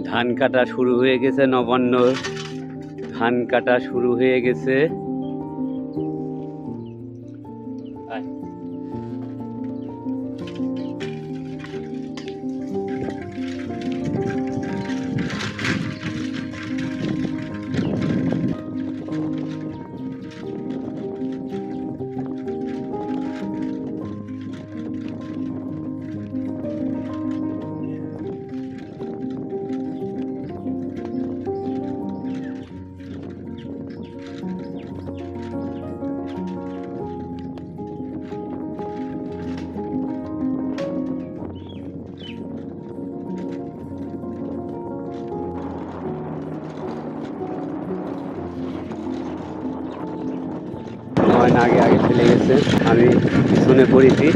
ধান কাটা শুরু হয়ে গেছে, নবান্ন ধান কাটা শুরু হয়ে গেছে। আগে আগে চলে গেছে, আমি পিছনে পড়েছি।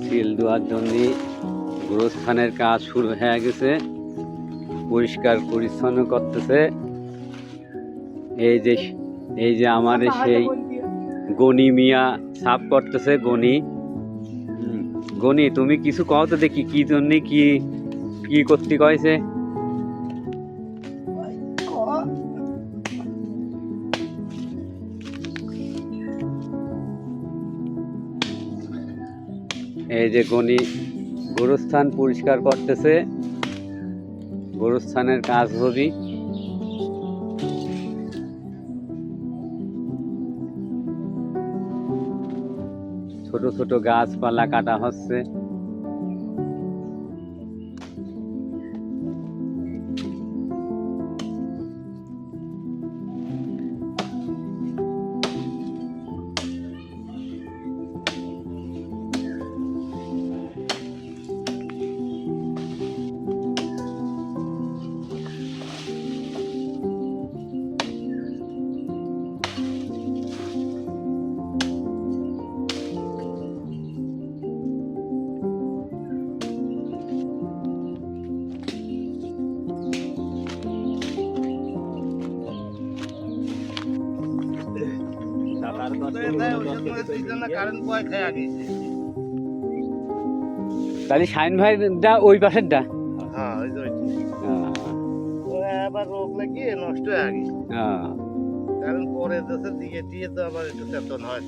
সিল দেওয়ার জন্য গোরস্থানের কাজ শুরু হয়ে গেছে, পরিষ্কার পরিচ্ছন্ন করতেছে। এই যে আমার সেই গনি মিয়া সাফ করতেছে। গনি তুমি কিছু কও তো দেখি, কি জন্য কি কি করতে কয়েছে? এই যে গনি গোরস্থান পরিষ্কার করতেছে, গোরস্থানের কাজ হবে। ছোট ছোট গাছপালা কাটা হচ্ছে। তাহলে শাইন ভাইটা ওই পাশেরটা রোগ লাগিয়ে নষ্ট হয়ে গেছে, কারণ পরে দেশের দিকে দিয়ে তো আবার একটু চেতন হয়।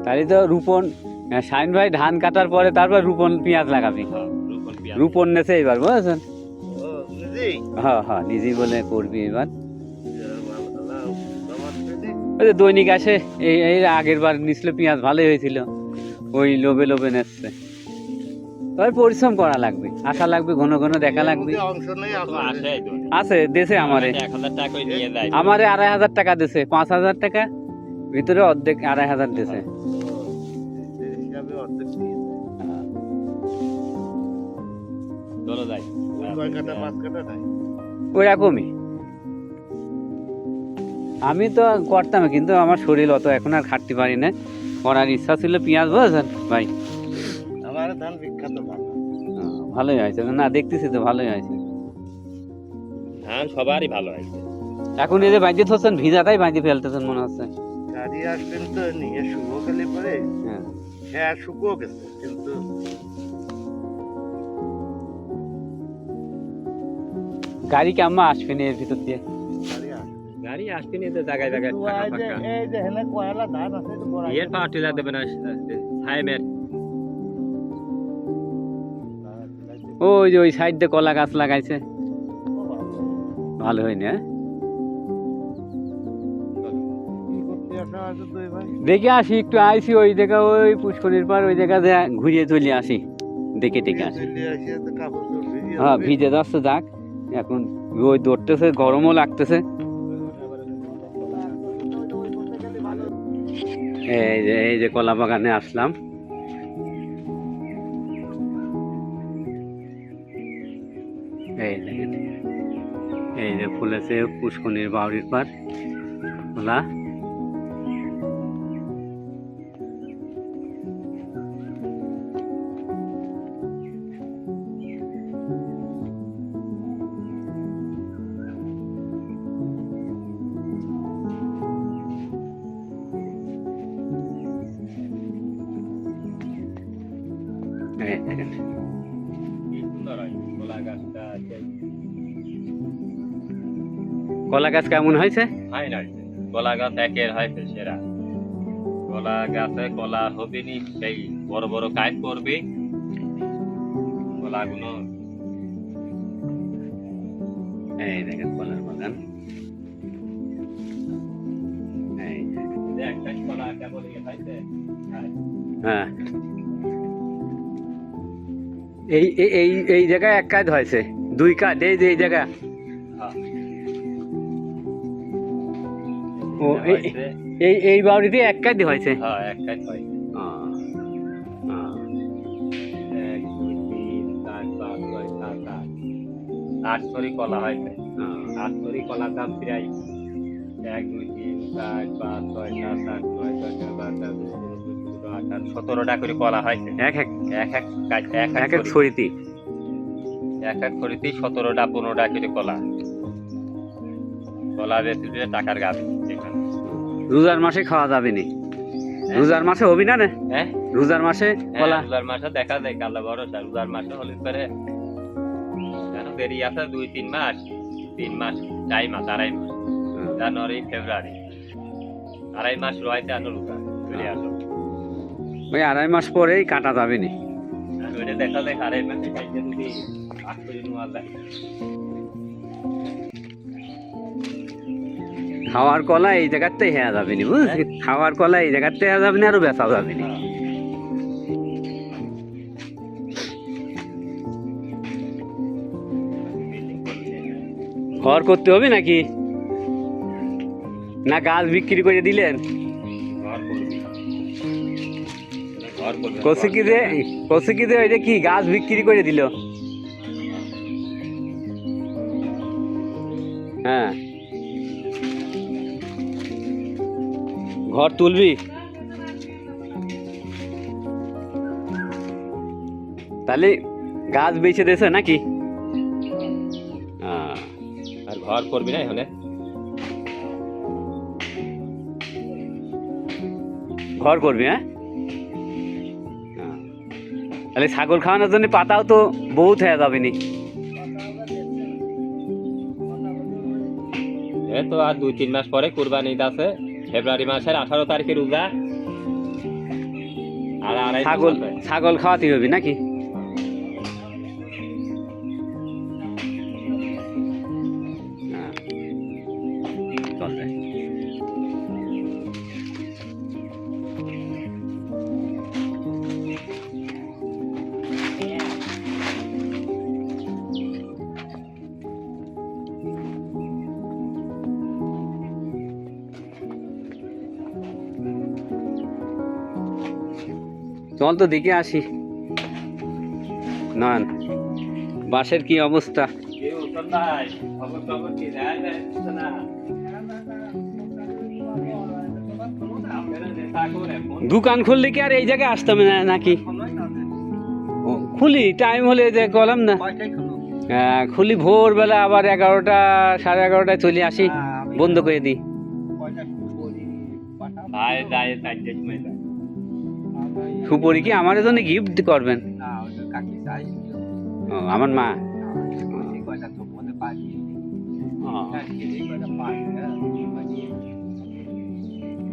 তাহলে তো রূপন শাইন ভাই ধান কাটার পরে তারপর রূপন পেঁয়াজ লাগাবি। রূপন নেছে এবার, বুঝেছেন? হ্যাঁ হ্যাঁ, নিজেই বলে করবি এবার। দৈনিক আসে, এই আগের বার নিছিল পেঁয়াজ ভালোই হয়েছিল, ওই লোভে লোভে নেচ্ছে। তবে পরিশ্রম করা লাগবে, আসা লাগবে, ঘন ঘন দেখা লাগবে। আছে দেশে আমারে 2,500 টাকা দেশে, 5,000 টাকা ভিতরে অর্ধেক 2,500 দেশে। ওইরকমই আমি তো করতাম, কিন্তু আমার শরীর অত এখন আর খাটতে পারি না। করার ইচ্ছা ছিল পেঁয়াজ, বুঝেছেন ভাই? আমার ধান বিখ্যাত ভালোই হয়েছে না, দেখতেছি তো ভালোই হয়েছে ধান, সবারই ভালো হয়েছে। এখন এই যে বাইতে ধরছেন, ভিজাটাই বাইতে ফেলতেছেন মনে হচ্ছে। গাড়ি আসলেন তো নিয়ে শুকো গেলে পরে, হ্যাঁ শুকো গেছে, কিন্তু গাড়ি কেমন আসবে না এর ভিতর দিয়ে? গাড়ি আসবে না, তো জায়গায় জায়গায় এই যে হেনে কয়লা ধান আছে তো বড় এর পাটিলা দেবে না হাইমের। ওই যে ওই সাইড দিয়ে কলা গাছ লাগাইছে, ভালো হয়নি। দেখে আসি একটু, আইসি ওই জায়গা, ওই পুষ্করির পার ওই জায়গা ঘুরিয়ে চলে আসি, দেখে টেকে আসি। হ্যাঁ ভিজে যাচ্ছে, যাক এখন ওই দৌড়তেছে, গরমও লাগতেছে। এই যে কলা বাগানে আসলাম। এই দেখেন, এই যে ফুলেছে পুষ্কনির বাউরির পার কলা। এই দেখেন, কি সুন্দর হয় কলা গাছটা। কলা গাছ কেমন হয়েছে? হয় না, কলা গাছ একের হয় সেরা। কলা গাছে কলা হবে নি, সেই বড় বড় কাজ করবে কলাগুলো। এই দেখেন কলার বাগান। এই যে একটা কলা কেবল খাইছে। হ্যাঁ, এই এই এই জায়গায় এক কাজ হয়েছে, দুই কাজ। এই যে এই জায়গা, ও এই এই বাউরিতে এক কাজ হয়েছে। হ্যাঁ, এক কাজ হয়। 1 2 3 4 5 6 7 8 তরি কলা হয়েছে। 8 তরি কলার দাম প্রায় 1 2 3 4 5 6 7 8 9 10 11 12 17টা করে কলা হয়েছে। এক এক ছড়িতে 17টা 15টা করে কলা বেচলে টাকার গাছ। রোজার মাসে খাওয়া যাবে নি? রোজার মাসে হবি না? হ্যাঁ, রোজার মাসে কলা। রোজার মাসে দেখা যায় কালা ভরসা। রোজার মাসে হলে পরে কেন দেরি আছে 2-3 মাস, 3 মাস, 4 মাস, 2.5 মাস, জানুয়ারি ফেব্রুয়ারি 2.5 মাস রয়েছে। আনো রোজা চলে আসো, ওই 2.5 মাস পরেই কাটা যাবে নি। ওইটা দেখা যায় 2.5 মাসে খাইতে যদি 8 করে নেওয়া যায়। খাওয়ার কলা এই জায়গাতে হেয়া যাবে নি, বুঝলি? খাওয়ার কলা এই জায়গাতে হেয়া যাবে না, আরো বেচা যাবে নি। ঘর করতে হবে নাকি, না গাছ বিক্রি করে দিলেন? কৌশিকিতে ওইটা কি গাছ বিক্রি করে দিল? হ্যাঁ, ঘর তুলবি তাহলে? গাছ বেচে দিয়েছে নাকি? আর ঘর করবি না এখানে? ঘর করবি? হ্যাঁ, তাহলে ছাগল খাওয়ানোর জন্য পাতাও তো বহুত হয়ে যাবে নি। তো আর 2-3 মাস পরে কুরবানি ঈদ আছে, ফেব্রুয়ারি মাসের 18 তারিখে রোজা। আর ছাগল খাওয়াতে হবে নাকি? চল তো দেখে আসি। না, বাসের কি অবস্থা? দোকান খুললে কি আর এই জায়গায় আসতাম না নাকি? খুলি টাইম হলে যে কলাম না, খুলি ভোরবেলা, আবার 11টা 11:30টায় চলে আসি, বন্ধ করে দিই। সুপরি কি আমার জন্য গিফট করবেন? আমার মা।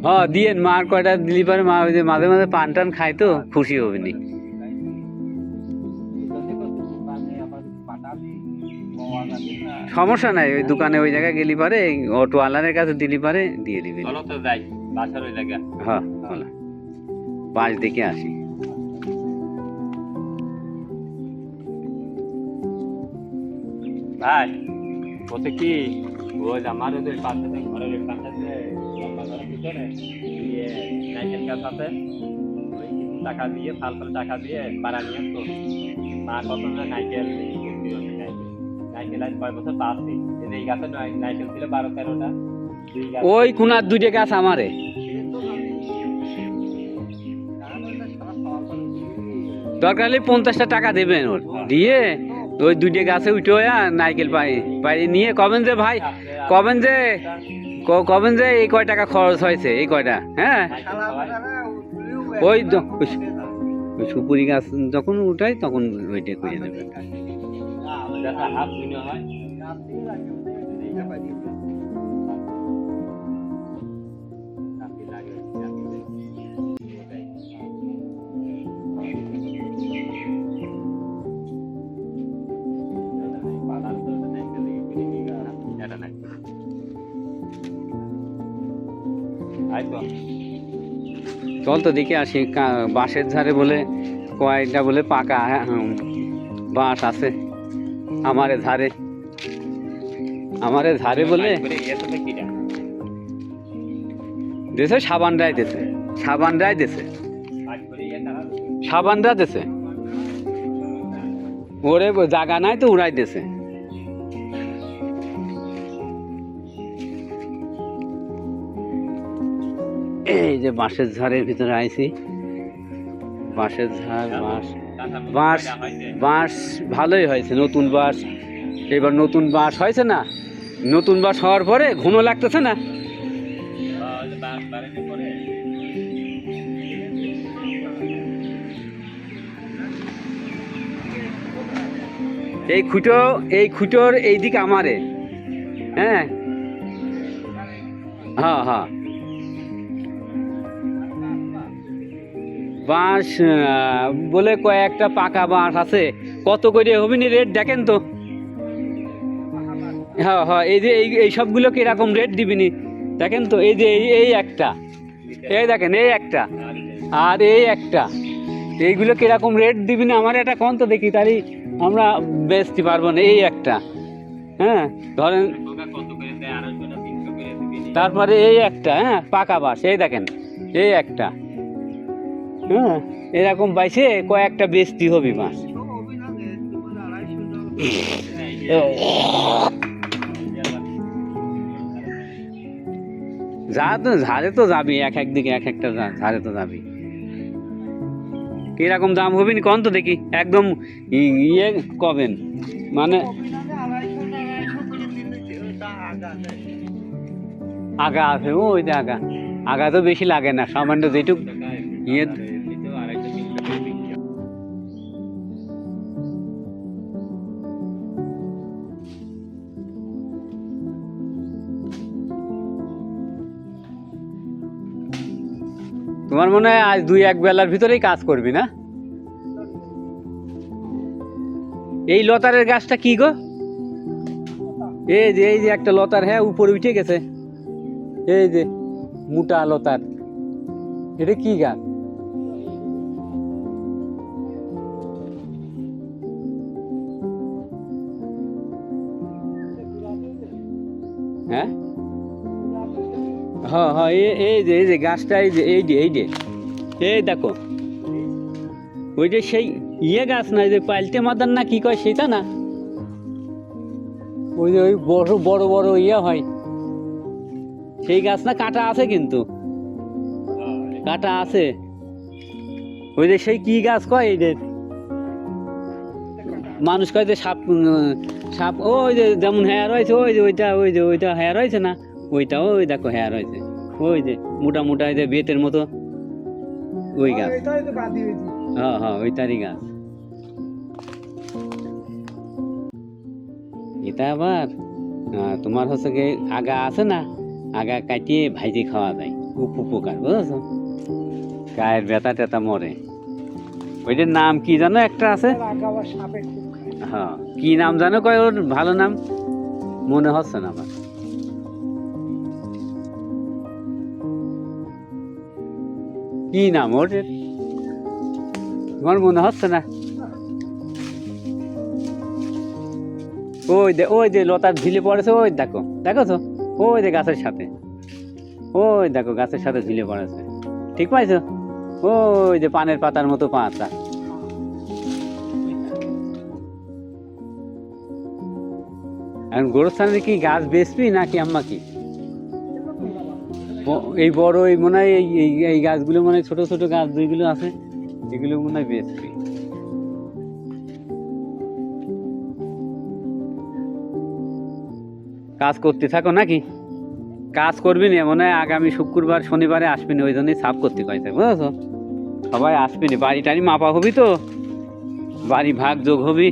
হ্যাঁ দিয়েন, মার কয়টা দিলি পারে, মা ওই যে মাঝে মাঝে পান টান খায় তো খুশি হবে নি। সমস্যা নাই, ওই দোকানে ওই জায়গায় গেলি পারে, অটোওয়ালার কাছে দিলি পারে দিয়ে দিবি। হ্যাঁ, পাঁচ দেখে আসি। ভাই বলতে কি, ওই আমার ওদের পাশে ঘরের কাছে লম্বা ঘরের ভিতরে নাইকেল গাছ আছে, ওই কিছু টাকা দিয়ে ফাল টাকা দিয়ে পাড়া নিয়ে তো মা কত যে নাইকেল নাইকেল আজ 5 বছর পাচ্ছি, এই গাছে নাইকেল ছিল 12-13টা। ওই কোনার দুইটা গাছ আমারে, দরকার হলে 50টা টাকা দেবেন ওর, দিয়ে ওই দুইটা গাছে উঠে নাইকেল পাই নিয়ে কবেন যে ভাই, কবেন যে এই কয় টাকা খরচ হয়েছে এই কয়টা। হ্যাঁ ওই ওই সুপুরি গাছ যখন উঠাই তখন ওইটা করে দেবে। হাত মনে হয় চল তো দেখে আসি, বাঁশের ধারে বলে কয়টা বলে পাকা বাঁশ আছে আমারে ধারে বলে দেশে সাবানরাই দেশে ওরে জায়গা নাই তো উড়াই দেশে। এই যে বাঁশের ঝাড়ের ভিতরে আইছি, বাঁশের ঝাড়, বাঁশ ভালোই হয়েছে, নতুন বাঁশ। এবার নতুন বাঁশ হয়েছে না, নতুন বাঁশ হওয়ার পরে ঘন লাগতেছে না। এই খুঁটোর এই দিক আমারে। হ্যাঁ হ্যাঁ হ্যাঁ বাঁশ বলে কয়েকটা পাকা বাঁশ আছে, কত করে হবে নি রেট দেখেন তো। হ্যাঁ হ্যাঁ এই যে এই সবগুলো কিরকম রেট দিবিনি দেখেন তো। এই যে এই একটা, এই দেখেন এই একটা, আর এই একটা, এইগুলো কিরকম রেট দিবিনি আমার এটা কোন তো দেখি, তাই আমরা বেচতে পারবো না। এই একটা, হ্যাঁ ধরেন, তারপরে এই একটা, হ্যাঁ পাকা বাঁশ, এই দেখেন এই একটা, হ্যাঁ এরকম বাইছে কয়েকটা বেচতি হবি মাছ। ঝাড়ে তো যাবি, এক দিকে এক একটা ঝাড়ে তো যাবি। কিরকম দাম হবি নি কন তো দেখি, একদম ইয়ে কবেন মানে আগা আছে, ওই যে আগা তো বেশি লাগে না, সামান্য যেটুক ইয়ে। তোমার মনে হয় আজ 2-1 বেলার ভিতরেই কাজ করবি না? এই লতারের গাছটা কি গো? এই যে একটা লতার, হ্যাঁ উপরে উঠে গেছে, এই যে মোটা লতার, এটা কি গাছ? হ্যাঁ হ্যাঁ হ্যাঁ এই যে গাছটা, এই দেখো, ওই যে সেই ইয়ে গাছ না, যে পাল্টে মাদার না কি কয় সেটা না, ওই যে ওই বড় বড় ইয়ে হয় সেই গাছ না? কাটা আছে কিন্তু, কাটা আছে। ওই যে সেই কি গাছ কয়, এই যে মানুষ কয় যে সাপ ওই যে যেমন হেয়ার হয়েছে, ওইটা হেয়ার হয়েছে না, ওইটা ওই দেখো হেয়ার হয়েছে, ওই যে মোটা যে বেতের মতো ওই গাছ। হ্যাঁ হ্যাঁ ওইটারই গাছ এটা। আবার তোমার হচ্ছে কি আগা আছে না, আগা কাটিয়ে ভাইজে খাওয়া যায়, উপকার বুঝেছো, গায়ের ব্যথা ট্যাথা মরে। ওইটার নাম কি জানো একটা আছে, হ্যাঁ কি নাম জানো কয় ওর, ভালো নাম মনে হচ্ছে না আমার। কি নাম ওর, তোমার মনে হচ্ছে না? ওই যে লতার ঝিলে পড়েছে, ওই দেখো তো, ওই যে গাছের সাথে, ওই দেখো গাছের সাথে ঝিলে পড়েছে, ঠিক পাইছো? ওই যে পানের পাতার মতো পাতা। এখন গোরস্থানে কি গাছ বেচবি নাকি আম্মা কি? এই বড় এই মনে হয় এই গাছগুলো মনে হয় ছোট ছোট গাছ যেগুলো আছে এগুলো মনে হয় বেচবি। কাজ করতে থাকো নাকি? কাজ করবি না মনে হয় আগামী শুক্রবার শনিবারে আসবি না, ওই জন্যই সাফ করতে কয়েছে, বুঝেছো? সবাই আসবি না, বাড়ি টাড়ি মাপা হবি তো, বাড়ি ভাগ যোগ হবি,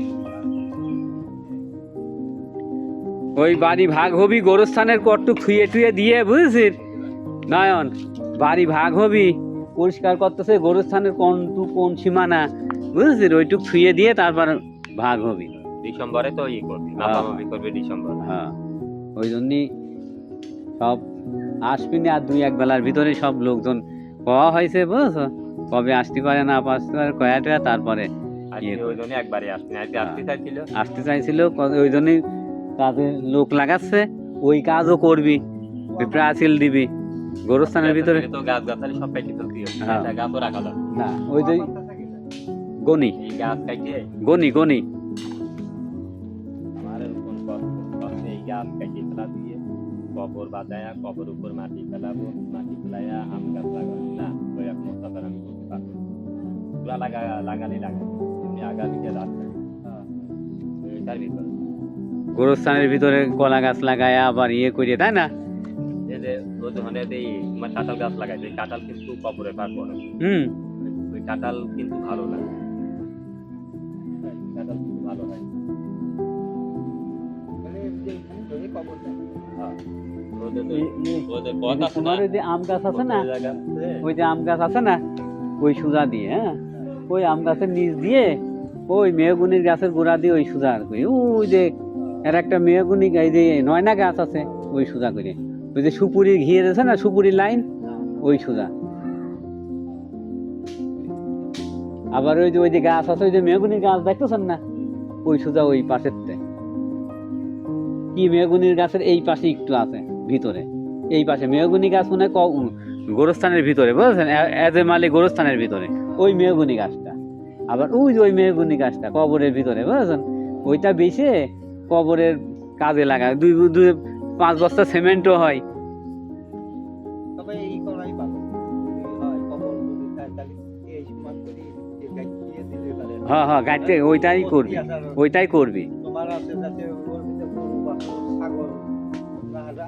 ওই বাড়ি ভাগ হবি গোরস্থানের কট্টু খুঁয়ে টুয়ে দিয়ে, বুঝেছিস নয়ন? বাড়ি ভাগ হবি, পরিষ্কার করতেছে গোরস্থানের কোন সীমানা, বুঝেছিস? ওইটুক ছুঁয়ে দিয়ে তারপর ভাগ হবি। ডিসেম্বরে তো ই করবি, মাপামাপি করবি ডিসেম্বর। হ্যাঁ, ওই জন্যই সব আসবি না, আর 2-1 বেলার ভিতরে সব লোকজন পাওয়া হয়েছে, বুঝেছো? কবে আসতে পারে না আসতে পারে কয়াটা, তারপরে ওই জন্য একবারে আসবি না, আসতে চাইছিল, ওই জন্যই কাজে লোক লাগাচ্ছে, ওই কাজও করবি, প্রাচীল দিবি গোরস্থানের ভিতরে। তো গাছ গাছালি সব কাটি ফেলতে হবে, হ্যাঁ। গাছও রাখা যাবে না, ওই যে গনি এই গাছ কাটিয়ে গনি গনি আমার কোন কষ্ট, এই গাছ কাটিয়ে ফেলা দিয়ে কবর বাঁধায়া, কবর উপর মাটি ফেলাবো, মাটি ফেলাইয়া আম গাছ লাগাবো না, ওই এক মশলাদার আমি করতে পারবো, ওগুলা লাগালে এমনি আগামীতে রাখবে এটার ভিতরে গোরস্থানের ভিতরে কলা গাছ লাগায় আবার ইয়ে করিয়ে, তাই না? এই যে ওখানে তোমার কাঁঠাল গাছ লাগাইছে, কাঁঠাল কিন্তু কবরে পারবো না, ওই কাঁঠাল কিন্তু ভালো লাগে, কাঁঠাল কিন্তু ভালো হয়। তোমার ওই যে আম গাছ আছে না, ওই যে আম গাছ আছে না, ওই সুজা দিয়ে, হ্যাঁ, ওই আম গাছের নিচ দিয়ে ওই মেহগুনির গাছের গোড়া দিয়ে ওই সুজা করি, ওই যে এর একটা মেহগুনি এই যে নয়না গাছ আছে, ওই সুজা করে, ওই যে সুপুরির ঘিয়ে আছে না, সুপুরির লাইন, ওই সুজা। আবার ওই যে গাছ আছে, ওই যে মেহগুনির গাছ দেখতেছেন না, ওই সুজা ওই পাশের কি মেহগুনির গাছের এই পাশে একটু আছে ভিতরে, এই পাশে মেহগুনি গাছ মনে হয় গোরস্থানের ভিতরে, বুঝেছেন? এজে মালি গোরস্থানের ভিতরে ওই মেহগুনি গাছটা, আবার ওই মেহগুনি গাছটা কবরের ভিতরে, বুঝেছেন? ওইটা বেশে কবরের কাজে লাগায়, 2-5 বস্তা সিমেন্টও হয়। হ্যাঁ হ্যাঁ, গাইতে ওইটাই করবি।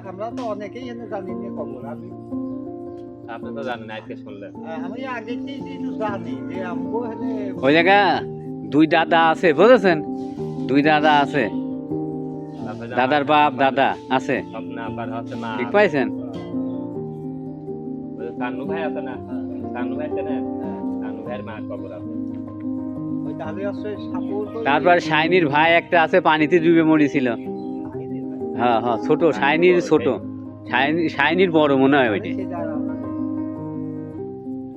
আমরা তো অনেকেই জানি না খবর, আপনি তো জানেন, আজকে শুনলেন। আমি আগে জানি যে আমগো এখানে ওই জায়গা 2 দাদা আছে, বুঝেছেন? 2 দাদা আছে, দাদার বাপ দাদা আছে, ঠিক পাইছেন? কানু ভাই আছে না, কানু ভাই আছে না, কানু ভাইয়ের মা কবর আছে। তারপর শাইনির ভাই একটা আছে, পানিতে ডুবে মরেছিল। হ্যাঁ হ্যাঁ, ছোট শাইনির, ছোট শাইনির বড় মনে হয়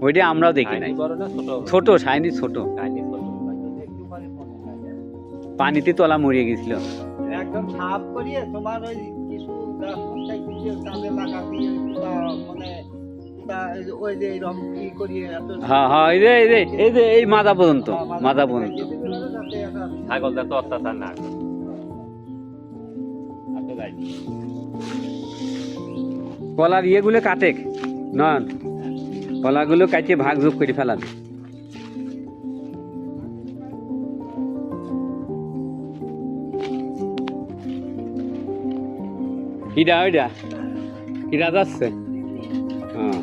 ওইটা আমরাও দেখি নাই, ছোট শাইনির ছোট, পানিতে তলা মরিয়ে গেছিল একদম সাফ করিয়ে তোমার ওই কিছু গাছ দিয়ে কাজে লাগা দিয়ে মানে ওই যে এরকম কি করিয়ে হ্যাঁ হ্যাঁ, এই যে এই মাথা পর্যন্ত ছাগলটা তো অত্যাচার না, কলার ইয়েগুলো কাটে নয়ন, কলাগুলো কাটিয়ে ভাগ যোগ করে ফেলাবে। কিরা যাচ্ছে। হ্যাঁ,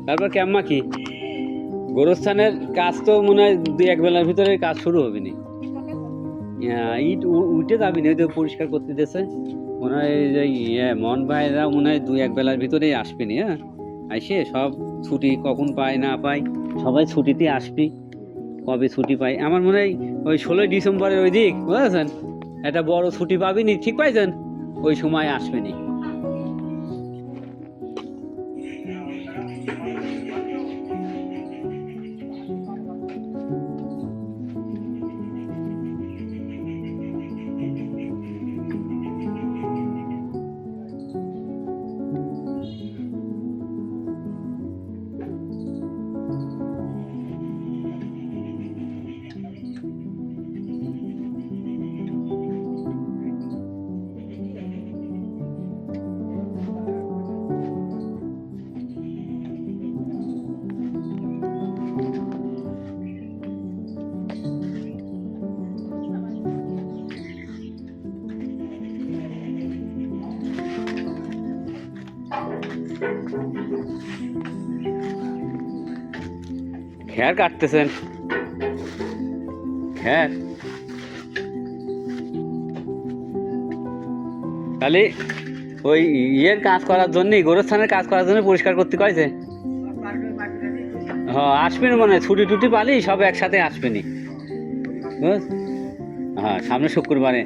তারপর কেমন কি গোরস্থানের কাজ তো মনে হয় 2-1 বেলার ভিতরে কাজ শুরু হবে না, ইট উঠে যাবি না, তো পরিষ্কার করতে দিয়েছে মনে হয় যে মন ভাইরা মনে হয় 2-1 বেলার ভিতরেই আসবি না। হ্যাঁ, আইসে সব ছুটি কখন পায় না পায়, সবাই ছুটিতে আসবি, কবে ছুটি পাই। আমার মনে হয় ওই 16 ডিসেম্বরের ওই দিক, বুঝেছেন, একটা বড় ছুটি পাবিনি, ঠিক পাইছেন? ওই সময় আসবেনি। খ্যার কাটতেছেন? খ্যার খালি ওই ইয়ের কাজ করার জন্যই, গোরস্থানের কাজ করার জন্য পরিষ্কার করতে কয়েছে। হ্যাঁ আসবেন মনে হয়, ছুটি টুটি পালি সব একসাথে আসবেনি। হ্যাঁ সামনে শুক্রবারে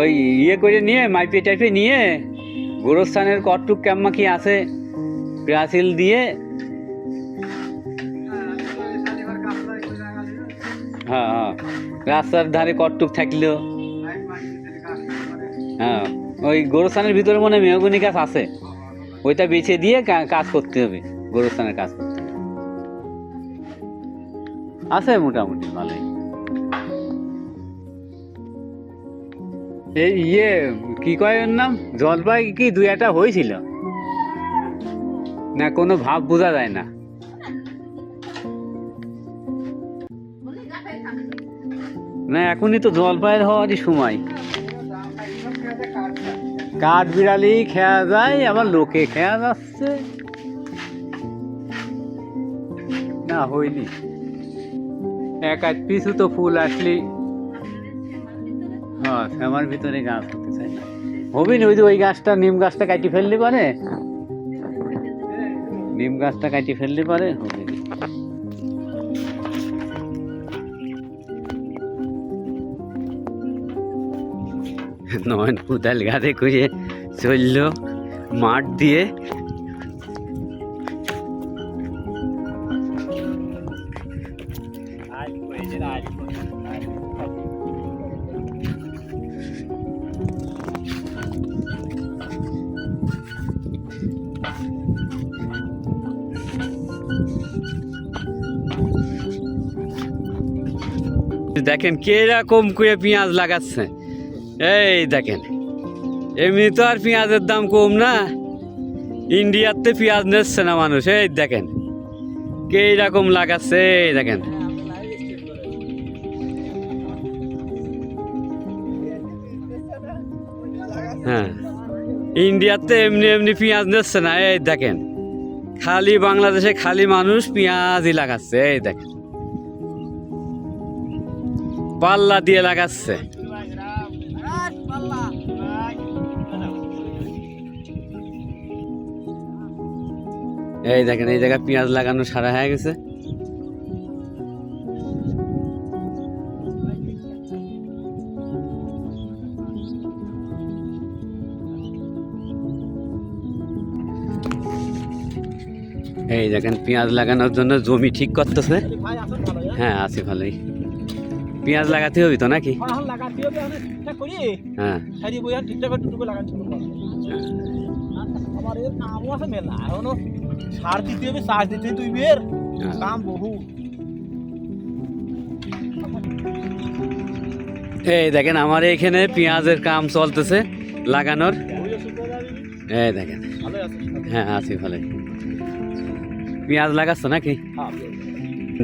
ওই ইয়ে করে নিয়ে মাইপে টাইপে নিয়ে গোরস্থানের কটটুক ক্যাম্মা কি আছে ব্রাসিল দিয়ে, হ্যাঁ হ্যাঁ রাস্তার ধারে কটটুক থাকলো। হ্যাঁ ওই গোরস্থানের ভিতরে মনে হয় মেহগনি গাছ আছে, ওইটা বেছে দিয়ে কাজ করতে হবে, গোরস্থানের কাজ করতে হবে। আছে মোটামুটি ভালোই। এই ইয়ে কি কয় ওর নাম, জলপাই কি দুই একটা হয়েছিল না, কোনো ভাব বোঝা যায় না। না এখনই তো জলপাইয়ের হওয়ারই সময়। কাঠ বিড়ালি খেয়া যায়, আবার লোকে খেয়া যাচ্ছে না, হয়নি। এক আধ পিছু তো ফুল আসলি, হ্যাঁ শ্যামার ভিতরে গাছ হতে চাই না, হবি না। ওই যে ওই গাছটা, নিম গাছটা কাটি ফেললে পারে, নিম গাছটা কাটি ফেললে পারে, হবে না। নয়ন কোদাল গাড়ে করে চললো মাঠ দিয়ে। দেখেন কিরকম করে পেঁয়াজ লাগাচ্ছে, এই দেখেন। এমনি তো আর পেঁয়াজের দাম কম না, ইন্ডিয়াতে পেঁয়াজ নিচ্ছে না মানুষ। এই দেখেন কিরকম লাগাচ্ছে, এই দেখেন। হ্যাঁ ইন্ডিয়াতে এমনি এমনি পেঁয়াজ নিচ্ছে না, এই দেখেন। খালি বাংলাদেশে খালি মানুষ পেঁয়াজই লাগাচ্ছে, এই দেখেন পাল্লা দিয়ে লাগাচ্ছে। এই দেখেন এই জায়গায় পেঁয়াজ লাগানো সারা হয়ে গেছে। এই দেখেন পেঁয়াজ লাগানোর জন্য জমি ঠিক করতেছে। হ্যাঁ আছে ভালোই, পেঁয়াজ লাগাতে হবে তো নাকি? হ্যাঁ সার দিতে হবে, চাষ দিতে হবে, 2 বের কাম বহু। এই দেখেন আমার এখানে পেঁয়াজের কাম চলতেছে লাগানোর। এই দেখেন হ্যাঁ আছি ভালোই। পেঁয়াজ লাগাচ্ছ নাকি?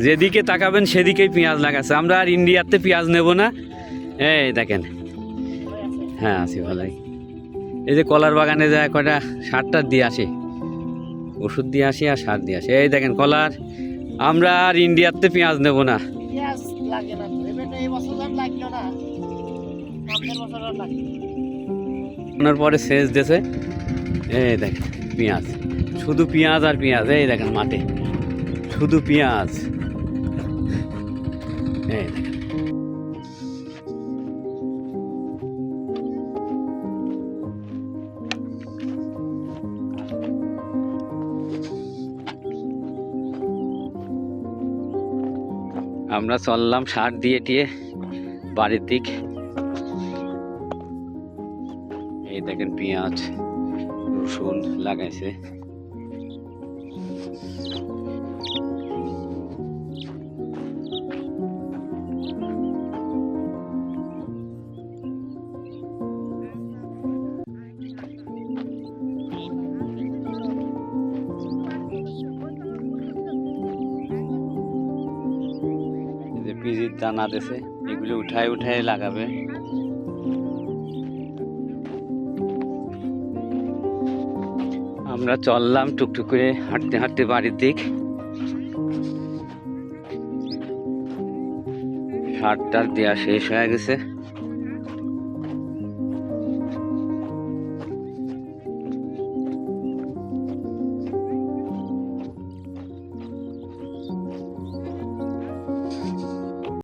যেদিকে তাকাবেন সেদিকেই পেঁয়াজ লাগাচ্ছে। আমরা আর ইন্ডিয়াতে পেঁয়াজ নেব না। এই দেখেন হ্যাঁ আছি ভালোই। এই যে কলার বাগানে যায় কয়টা সারটার দিয়ে আসি, ওষুধ দিয়ে আসি আর সার দিয়ে আসি। এই দেখেন কলার, আমরা আর ইন্ডিয়াতে পেঁয়াজ নেব না। পরে সেচ দিয়েছে। এই দেখেন পেঁয়াজ, শুধু পেঁয়াজ আর পেঁয়াজ। এই দেখেন মাঠে শুধু পেঁয়াজ। এই দেখেন আমরা চললাম সার দিয়ে টিয়ে বাড়ির দিক। এই দেখেন পেঁয়াজ রসুন লাগাইছে। পিজির দানা দিছে, এগুলো উঠায় উঠায় লাগাবে। আমরা চললাম টুকটুক করে হাঁটতে হাঁটতে বাড়ির দিক। সারটার দেয়া শেষ হয়ে গেছে।